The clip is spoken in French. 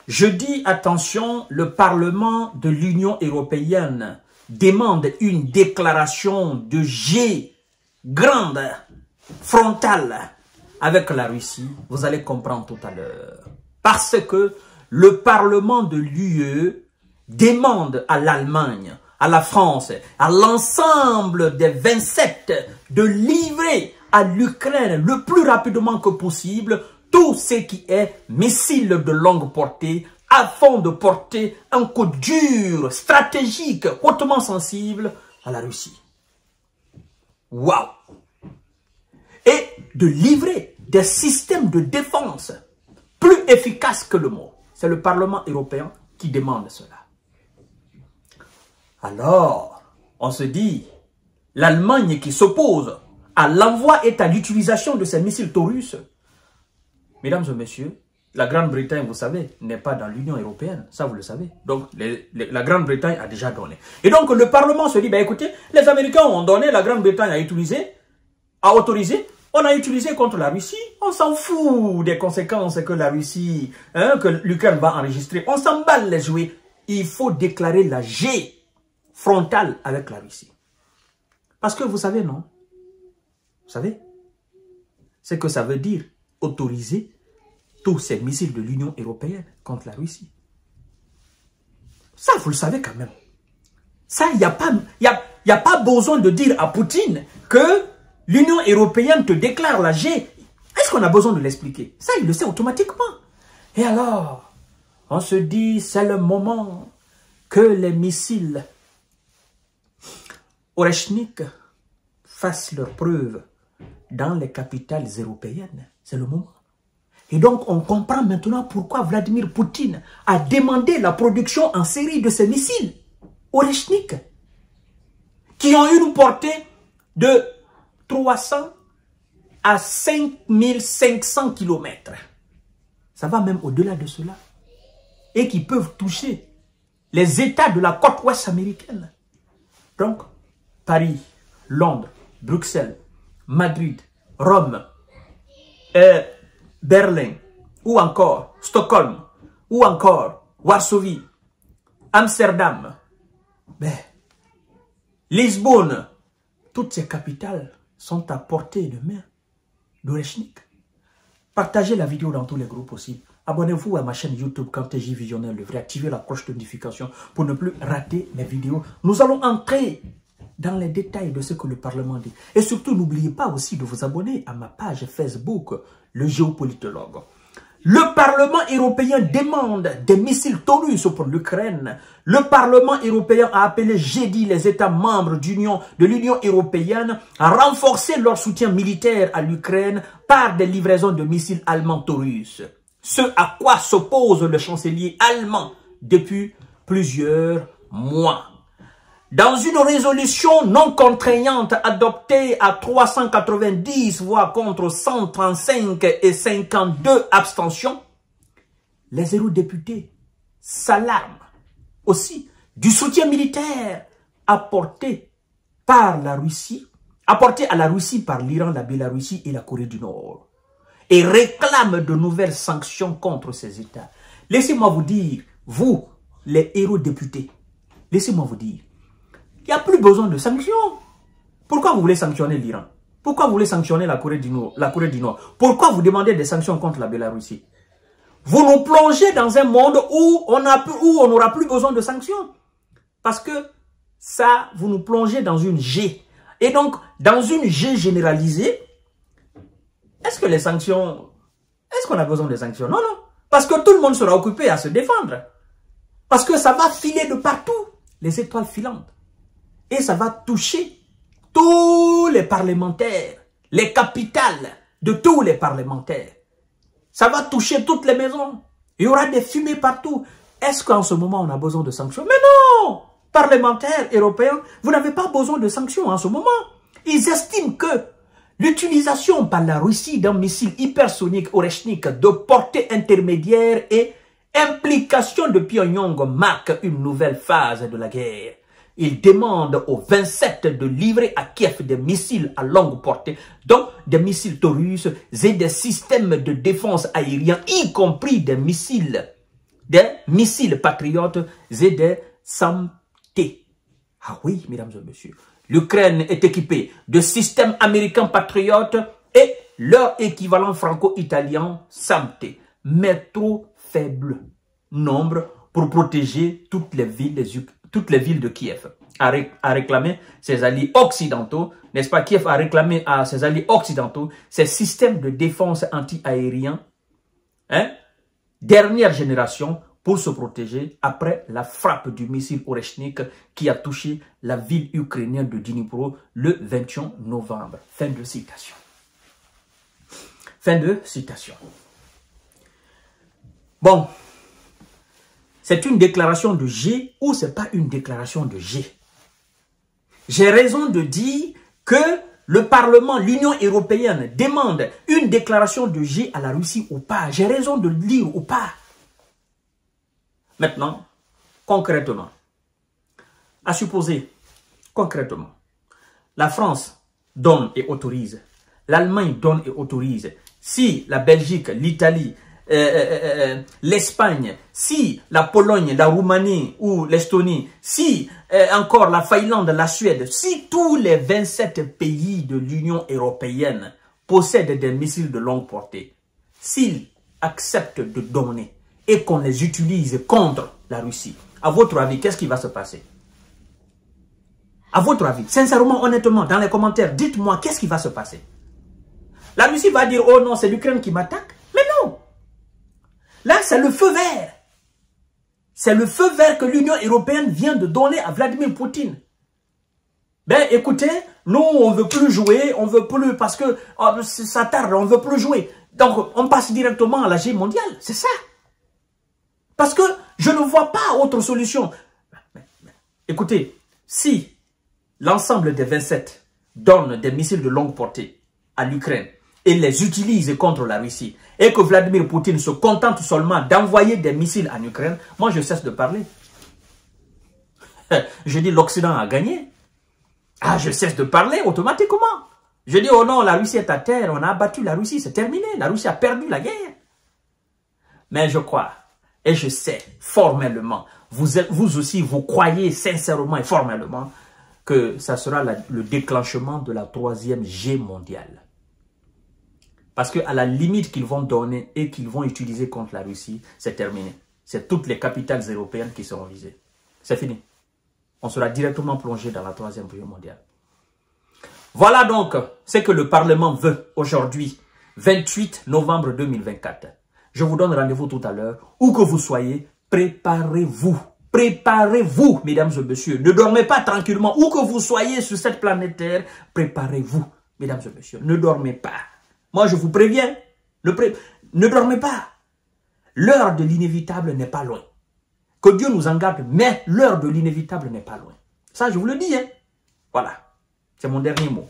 Je dis attention, le Parlement de l'Union européenne demande une déclaration de jet grande, frontale avec la Russie. Vous allez comprendre tout à l'heure. Parce que le Parlement de l'UE demande à l'Allemagne, à la France, à l'ensemble des 27 de livrer à l'Ukraine le plus rapidement que possible tout ce qui est missiles de longue portée afin de porter un coup dur, stratégique, hautement sensible à la Russie. Waouh! Et de livrer des systèmes de défense plus efficaces que le mot. C'est le Parlement européen qui demande cela. Alors, on se dit, l'Allemagne qui s'oppose à l'envoi et à l'utilisation de ces missiles taurus. Mesdames et messieurs, la Grande-Bretagne, vous savez, n'est pas dans l'Union européenne. Ça, vous le savez. Donc, la Grande-Bretagne a déjà donné. Et donc, le Parlement se dit, ben écoutez, les Américains ont donné, la Grande-Bretagne a utilisé, a autorisé, on a utilisé contre la Russie. On s'en fout des conséquences que la Russie, que l'Ukraine va enregistrer. On s'emballe les jouets. Il faut déclarer la G frontale avec la Russie. Parce que vous savez, non? Vous savez? C'est que ça veut dire autoriser tous ces missiles de l'Union européenne contre la Russie. Ça, vous le savez quand même. Ça, il n'y a pas besoin de dire à Poutine que l'Union européenne te déclare la G. Est-ce qu'on a besoin de l'expliquer? Ça, il le sait automatiquement. Et alors, on se dit, c'est le moment que les missiles Oreshnik fassent leurs preuves dans les capitales européennes. C'est le moment. Et donc, on comprend maintenant pourquoi Vladimir Poutine a demandé la production en série de ces missiles Oreshnik, qui ont une portée de 300 à 5500 km. Ça va même au-delà de cela. Et qui peuvent toucher les États de la côte ouest américaine. Donc, Paris, Londres, Bruxelles, Madrid, Rome, Berlin, ou encore Stockholm, ou encore Varsovie, Amsterdam, Lisbonne, toutes ces capitales sont à portée de main d'Oreshnik. Partagez la vidéo dans tous les groupes aussi. Abonnez-vous à ma chaîne YouTube KanTJ Visionnaire le vrai. Activez la cloche de notification pour ne plus rater mes vidéos. Nous allons entrer dans les détails de ce que le Parlement dit. Et surtout, n'oubliez pas aussi de vous abonner à ma page Facebook, le géopolitologue. Le Parlement européen demande des missiles taurus pour l'Ukraine. Le Parlement européen a appelé jeudi les États membres de l'Union européenne à renforcer leur soutien militaire à l'Ukraine par des livraisons de missiles allemands taurus. Ce à quoi s'oppose le chancelier allemand depuis plusieurs mois. Dans une résolution non contraignante adoptée à 390 voix contre 135 et 52 abstentions, les eurodéputés s'alarment aussi du soutien militaire apporté à la Russie par l'Iran, la Biélorussie et la Corée du Nord, et réclament de nouvelles sanctions contre ces États. Laissez-moi vous dire, vous, les eurodéputés, laissez-moi vous dire, il n'y a plus besoin de sanctions. Pourquoi vous voulez sanctionner l'Iran? Pourquoi vous voulez sanctionner la Corée du Nord? Pourquoi vous demandez des sanctions contre la Biélorussie? Vous nous plongez dans un monde où on n'aura plus besoin de sanctions. Parce que ça, vous nous plongez dans une G. Et donc, dans une G généralisée, est-ce que les sanctions... Est-ce qu'on a besoin de sanctions? Non, non. Parce que tout le monde sera occupé à se défendre. Parce que ça va filer de partout, les étoiles filantes. Et ça va toucher tous les parlementaires, les capitales de tous les parlementaires. Ça va toucher toutes les maisons. Il y aura des fumées partout. Est-ce qu'en ce moment, on a besoin de sanctions? Mais non! Parlementaires européens, vous n'avez pas besoin de sanctions en ce moment. Ils estiment que l'utilisation par la Russie d'un missile hypersonique Oreshnik de portée intermédiaire et implication de Pyongyang marque une nouvelle phase de la guerre. Il demande aux 27 de livrer à Kiev des missiles à longue portée, dont des missiles taurus et des systèmes de défense aériens, y compris des missiles des missiles patriotes et des SAM-T. Ah oui, mesdames et messieurs, l'Ukraine est équipée de systèmes américains patriotes et leur équivalent franco-italien SAM-T, mais trop faible nombre pour protéger toutes les villes de Kiev. A réclamé ses alliés occidentaux, n'est-ce pas? Kiev a réclamé à ses alliés occidentaux ces systèmes de défense anti-aérien, hein, dernière génération, pour se protéger après la frappe du missile Oreshnik qui a touché la ville ukrainienne de Dnipro le 21 novembre. Fin de citation. Fin de citation. Bon, c'est une déclaration de G ou c'est pas une déclaration de G? J'ai raison de dire que le Parlement, l'Union européenne demande une déclaration de G à la Russie ou pas. J'ai raison de le dire ou pas. Maintenant, concrètement, à supposer, concrètement, la France donne et autorise, l'Allemagne donne et autorise, si la Belgique, l'Italie, l'Espagne, si la Pologne, la Roumanie ou l'Estonie, si encore la Finlande, la Suède, si tous les 27 pays de l'Union européenne possèdent des missiles de longue portée, s'ils acceptent de donner et qu'on les utilise contre la Russie, à votre avis, qu'est-ce qui va se passer? À votre avis, sincèrement, honnêtement, dans les commentaires, dites-moi qu'est-ce qui va se passer? La Russie va dire, oh non, c'est l'Ukraine qui m'attaque. Mais non! Là, c'est le feu vert. C'est le feu vert que l'Union européenne vient de donner à Vladimir Poutine. Ben, écoutez, nous, on ne veut plus jouer, on ne veut plus, parce que oh, ça tarde, on ne veut plus jouer. Donc, on passe directement à la G mondiale. C'est ça. Parce que je ne vois pas autre solution. Écoutez, si l'ensemble des 27 donnent des missiles de longue portée à l'Ukraine et les utilise contre la Russie, et que Vladimir Poutine se contente seulement d'envoyer des missiles en Ukraine, moi je cesse de parler. Je dis l'Occident a gagné. Ah, je cesse de parler automatiquement. Je dis, oh non, la Russie est à terre, on a abattu la Russie, c'est terminé, la Russie a perdu la guerre. Mais je crois, et je sais formellement, vous aussi, vous croyez sincèrement et formellement que ça sera le déclenchement de la 3e G mondiale. Parce qu'à la limite qu'ils vont donner et qu'ils vont utiliser contre la Russie, c'est terminé. C'est toutes les capitales européennes qui seront visées. C'est fini. On sera directement plongé dans la 3e Guerre mondiale. Voilà donc ce que le Parlement veut aujourd'hui, 28 novembre 2024. Je vous donne rendez-vous tout à l'heure. Où que vous soyez, préparez-vous. Préparez-vous, mesdames et messieurs. Ne dormez pas tranquillement. Où que vous soyez sur cette planète Terre, préparez-vous, mesdames et messieurs. Ne dormez pas. Moi, je vous préviens. Ne dormez pas. L'heure de l'inévitable n'est pas loin. Que Dieu nous en garde, mais l'heure de l'inévitable n'est pas loin. Ça, je vous le dis. Hein. Voilà. C'est mon dernier mot.